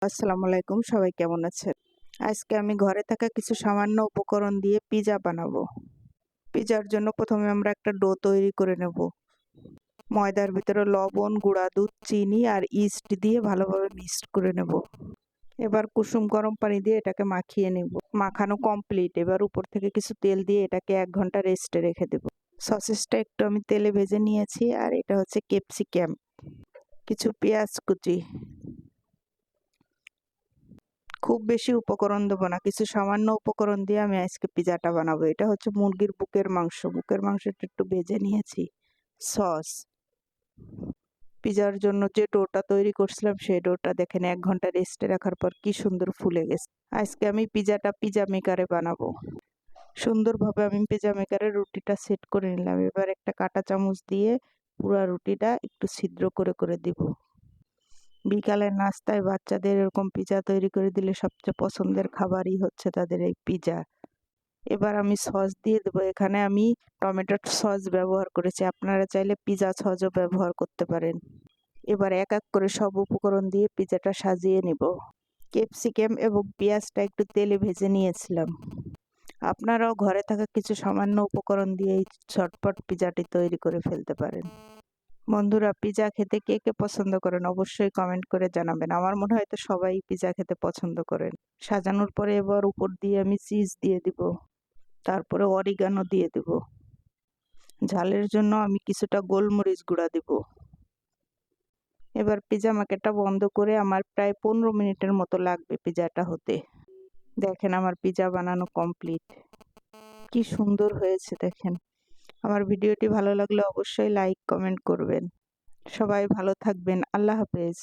আসসালামু আলাইকুম, সবাই কেমন আছেন? আজকে আমি ঘরে থাকা কিছু সামান্য উপকরণ দিয়ে পিজা বানাবো। পিজার জন্য প্রথমে আমরা একটা ডো তৈরি করে নেব। ময়দার ভিতরে লবণ, গুঁড়া দুধ, চিনি আর ইস্ট দিয়ে ভালোভাবে মিক্সড করে নেব। এবার কুসুম গরম পানি দিয়ে এটাকে মাখিয়ে নেব। মাখানো কমপ্লিট। এবার উপর থেকে কিছু তেল দিয়ে এটাকে 1 ঘন্টা রেস্টে রেখে দেব। সসেসটা একটু আমি তেলে ভেজে নিয়েছি, আর এটা হচ্ছে ক্যাপসিকাম, কিছু পেঁয়াজ কুচি। খুব বেশি উপকরণ দেবো না, কিছু সামান্য উপকরণ দিয়ে আমি আজকে পিজাটা বানাবো। এটা হচ্ছে মুরগির বুকের মাংস। বুকের মাংসটা একটু ভেজে নিয়েছি। সস, পিজার জন্য যে ডোটা তৈরি করছিলাম সেই ডোটা দেখেন 1 ঘন্টা রেস্টে রাখার পর কি সুন্দর ফুলে গেছে। আজকে আমি পিজাটা পিজা মেকারে বানাবো। সুন্দরভাবে আমি পিজা মেকারে রুটিটা সেট করে নিলাম। এবার একটা কাঁটা চামচ দিয়ে পুরা রুটিটা একটু ছিদ্র করে করে দিব। বিকালের নাস্তায় বাচ্চাদের এরকম পিজা তৈরি করে দিলে সবচেয়ে পছন্দের খাবারই হচ্ছে তাদের এই পিজা। এবার আমি সস দিয়ে দেবো। এখানে আমি টমেটোর সস ব্যবহার করেছি, আপনারা চাইলে পিজা সসও ব্যবহার করতে পারেন। এবার এক এক করে সব উপকরণ দিয়ে পিজাটা সাজিয়ে নিব। ক্যাপসিকাম এবং পেঁয়াজটা একটু তেলে ভেজে নিয়েছিলাম। আপনারাও ঘরে থাকা কিছু সামান্য উপকরণ দিয়ে এই ঝটপট পিজাটি তৈরি করে ফেলতে পারেন। বন্ধুরা, পিজা খেতে কে কে পছন্দ করেন অবশ্যই কমেন্ট করে জানাবেন। আমার মনে হয় তো সবাই পিজা খেতে পছন্দ করেন। সাজানোর পরে এবার উপর দিয়ে আমি চিজ দিয়ে দিব, তারপরে অরিগানো দিয়ে দিব। ঝালের জন্য আমি কিছুটা গোলমরিচ গুঁড়া দিব। এবার পিজা মেকারটা বন্ধ করে আমার প্রায় 15 মিনিটের মতো লাগবে পিজাটা হতে। দেখেন আমার পিজা বানানো কমপ্লিট। কি সুন্দর হয়েছে দেখেন। আমার ভিডিওটি ভালো লাগলে অবশ্যই লাইক কমেন্ট করবেন। সবাই ভালো থাকবেন। আল্লাহ হাফেজ।